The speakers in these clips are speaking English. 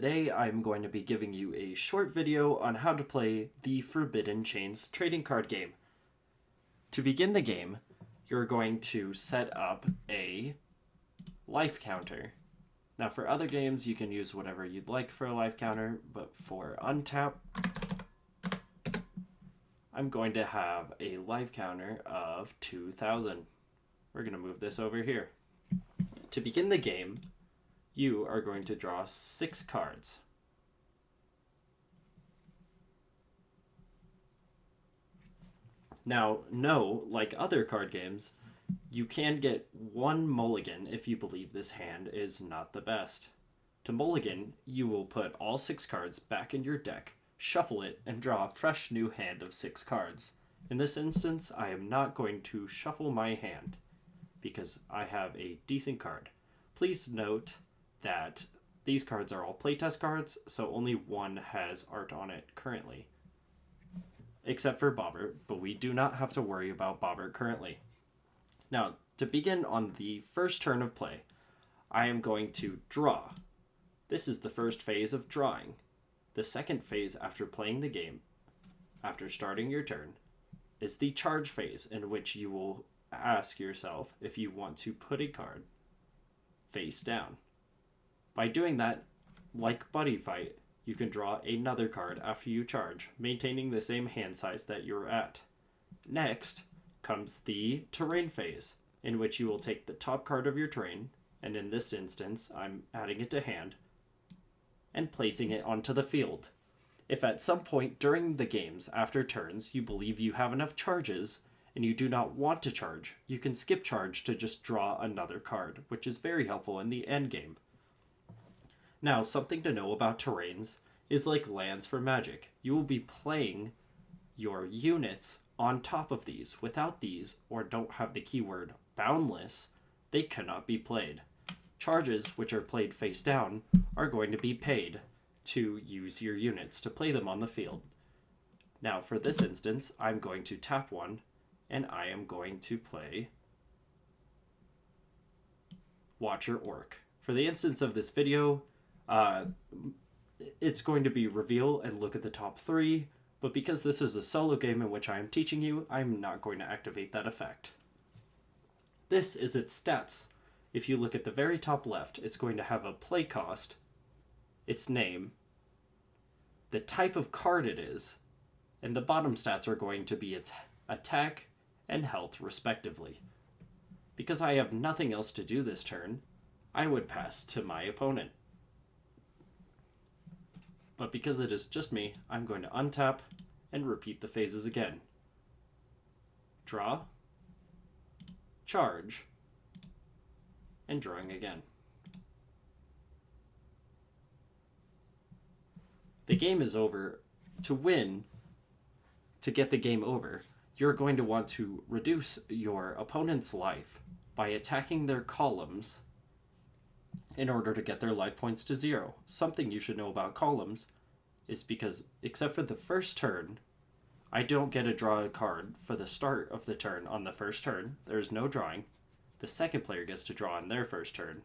Today I'm going to be giving you a short video on how to play the Forbidden Chains trading card game. To begin the game, you're going to set up a life counter. Now for other games you can use whatever you'd like for a life counter, but for Untap, I'm going to have a life counter of 2,000. We're going to move this over here. To begin the game, you are going to draw 6 cards. Now, no, like other card games, you can get one mulligan if you believe this hand is not the best. To mulligan, you will put all 6 cards back in your deck, shuffle it, and draw a fresh new hand of 6 cards. In this instance, I am not going to shuffle my hand because I have a decent card. Please note that these cards are all playtest cards, so only one has art on it currently. Except for Bobbert, but we do not have to worry about Bobbert currently. Now, to begin on the first turn of play, I am going to draw. This is the first phase of drawing. The second phase after playing the game, after starting your turn, is the charge phase, in which you will ask yourself if you want to put a card face down. By doing that, like Buddy Fight, you can draw another card after you charge, maintaining the same hand size that you're at. Next comes the terrain phase, in which you will take the top card of your terrain, and in this instance, I'm adding it to hand, and placing it onto the field. If at some point during the games after turns you believe you have enough charges and you do not want to charge, you can skip charge to just draw another card, which is very helpful in the end game. Now, something to know about terrains is like lands for Magic. You will be playing your units on top of these. Without these, or don't have the keyword boundless, they cannot be played. Charges, which are played face down, are going to be paid to use your units to play them on the field. Now, for this instance, I'm going to tap one, and I am going to play Watcher Orc. For the instance of this video, it's going to be reveal and look at the top 3, but because this is a solo game in which I am teaching you, I'm not going to activate that effect. This is its stats. If you look at the very top left, it's going to have a play cost, its name, the type of card it is, and the bottom stats are going to be its attack and health respectively. Because I have nothing else to do this turn, I would pass to my opponent. But because it is just me, I'm going to untap and repeat the phases again. Draw, charge, and drawing again. The game is over. To win, to get the game over, you're going to want to reduce your opponent's life by attacking their columns in order to get their life points to 0. Something you should know about columns is because, except for the first turn, I don't get to draw a card for the start of the turn on the first turn. There's no drawing. The second player gets to draw on their first turn,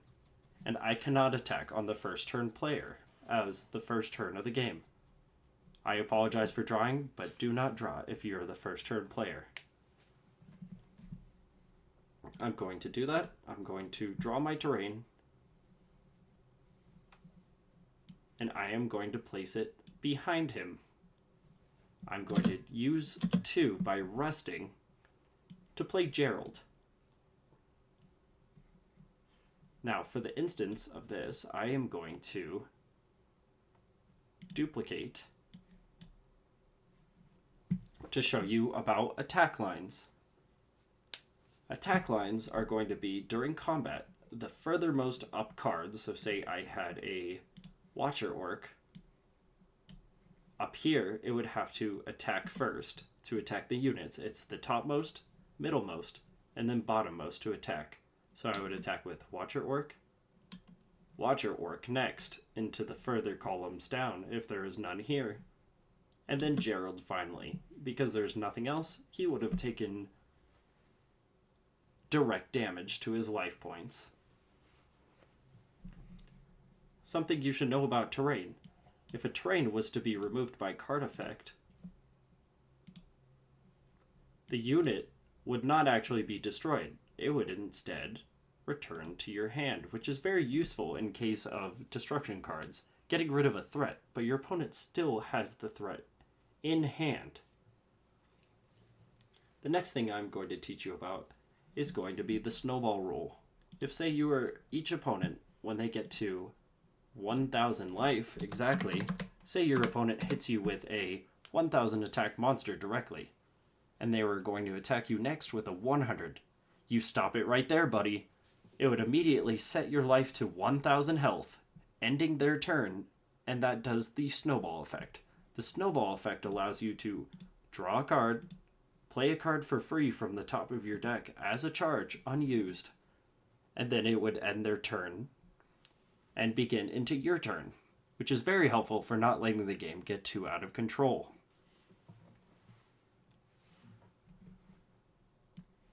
and I cannot attack on the first turn player as the first turn of the game. I apologize for drawing, but do not draw if you're the first turn player. I'm going to do that. I'm going to draw my terrain, and I am going to place it behind him. I'm going to use 2 by resting to play Gerald. Now, for the instance of this, I am going to duplicate to show you about attack lines. Attack lines are going to be, during combat, the furthermost up cards. So say I had a Watcher Orc. Up here, it would have to attack first to attack the units. It's the topmost, middlemost, and then bottommost to attack. So I would attack with Watcher Orc, Watcher Orc next, into the further columns down if there is none here, and then Gerald finally. Because there's nothing else, he would have taken direct damage to his life points. Something you should know about terrain. If a terrain was to be removed by card effect, the unit would not actually be destroyed. It would instead return to your hand, which is very useful in case of destruction cards. Getting rid of a threat, but your opponent still has the threat in hand. The next thing I'm going to teach you about is going to be the snowball rule. If, say, you are each opponent, when they get to 1,000 life exactly, say your opponent hits you with a 1,000 attack monster directly, and they were going to attack you next with a 100. You stop it right there, buddy. It would immediately set your life to 1,000 health, ending their turn, and that does the snowball effect. The snowball effect allows you to draw a card, play a card for free from the top of your deck as a charge, unused, and then it would end their turn and begin into your turn, which is very helpful for not letting the game get too out of control.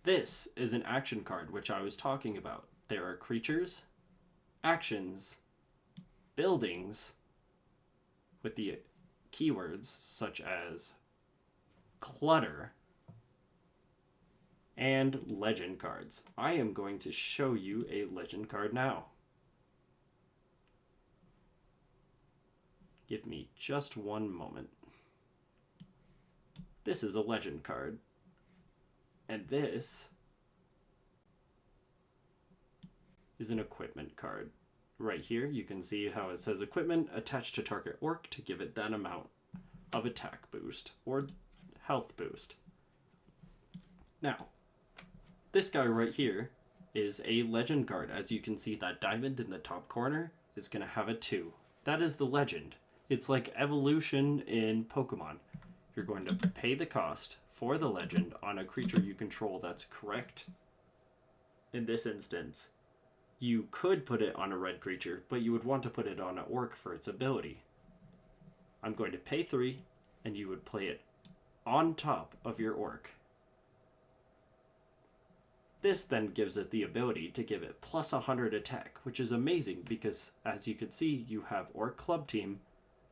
This is an action card, which I was talking about. There are creatures, actions, buildings, with the keywords such as clutter, and legend cards. I am going to show you a legend card now. Give me just one moment. This is a legend card. And this is an equipment card. Right here, you can see how it says equipment attached to target orc to give it that amount of attack boost or health boost. Now, this guy right here is a legend card. As you can see, that diamond in the top corner is going to have a 2. That is the legend. It's like evolution in Pokemon. You're going to pay the cost for the legend on a creature you control that's correct. In this instance, you could put it on a red creature, but you would want to put it on an orc for its ability. I'm going to pay 3, and you would play it on top of your orc. This then gives it the ability to give it plus 100 attack, which is amazing because, as you can see, you have Orc Club Team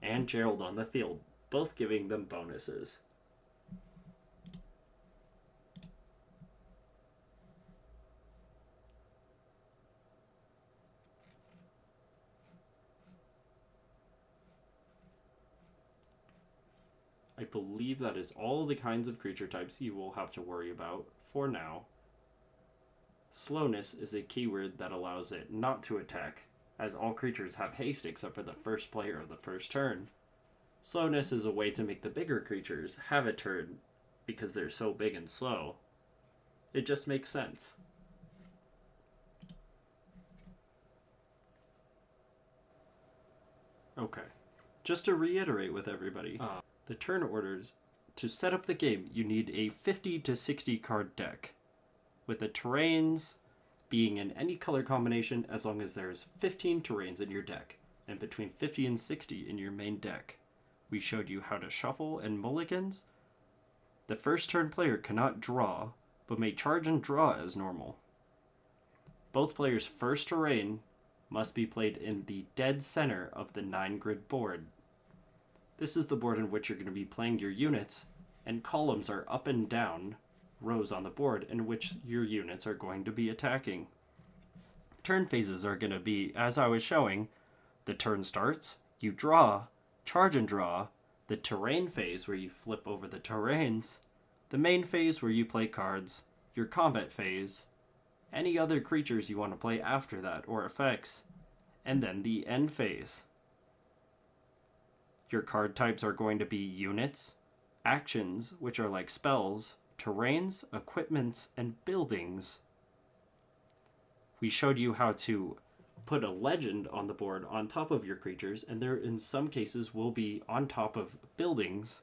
and Gerald on the field, both giving them bonuses. I believe that is all the kinds of creature types you will have to worry about for now. Slowness is a keyword that allows it not to attack, as all creatures have haste except for the first player of the first turn. Slowness is a way to make the bigger creatures have a turn because they're so big and slow. It just makes sense. Okay, just to reiterate with everybody, the turn orders, to set up the game, you need a 50 to 60 card deck, with the terrains being in any color combination as long as there's 15 terrains in your deck, and between 50 and 60 in your main deck. We showed you how to shuffle and mulligans. The first turn player cannot draw, but may charge and draw as normal. Both players' first terrain must be played in the dead center of the 9-grid board. This is the board in which you're going to be playing your units, and columns are up and down rows on the board in which your units are going to be attacking. Turn phases are going to be, as I was showing, the turn starts, you draw, charge and draw, the terrain phase where you flip over the terrains, the main phase where you play cards, your combat phase, any other creatures you want to play after that or effects, and then the end phase. Your card types are going to be units, actions, which are like spells, terrains, equipments, and buildings. We showed you how to put a legend on the board on top of your creatures, and there in some cases will be on top of buildings,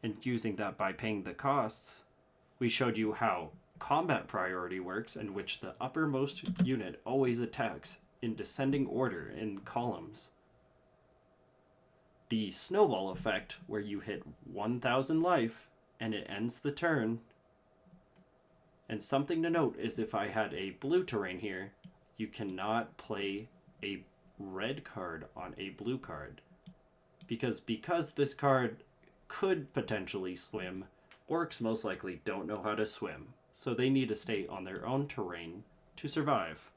and using that by paying the costs. We showed you how combat priority works, in which the uppermost unit always attacks in descending order in columns. The snowball effect, where you hit 1,000 life and it ends the turn. And something to note is if I had a blue terrain here, you cannot play a red card on a blue card. Because this card could potentially swim, orcs most likely don't know how to swim, so they need to stay on their own terrain to survive.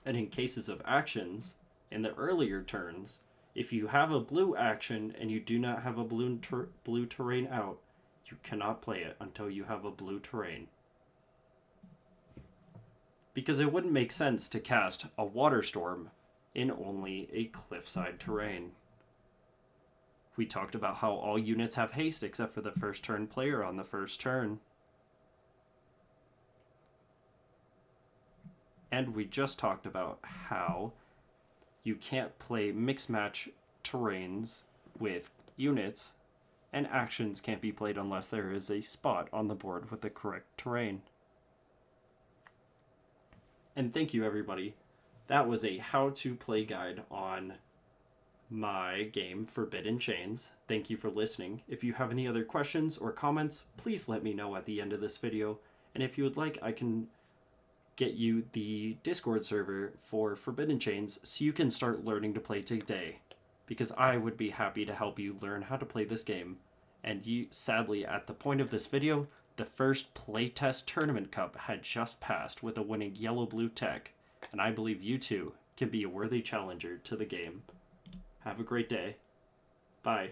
And in cases of actions, in the earlier turns, if you have a blue action and you do not have a blue terrain out, you cannot play it until you have a blue terrain. Because it wouldn't make sense to cast a water storm in only a cliffside terrain. We talked about how all units have haste except for the first turn player on the first turn. And we just talked about how you can't play mix match terrains with units, and actions can't be played unless there is a spot on the board with the correct terrain. And thank you, everybody. That was a how-to play guide on my game Forbidden Chains. Thank you for listening. If you have any other questions or comments, please let me know at the end of this video. And if you would like, I can get you the Discord server for Forbidden Chains so you can start learning to play today. Because I would be happy to help you learn how to play this game. And sadly, at the point of this video, the first playtest tournament cup had just passed with a winning yellow-blue tech, and I believe you too can be a worthy challenger to the game. Have a great day. Bye.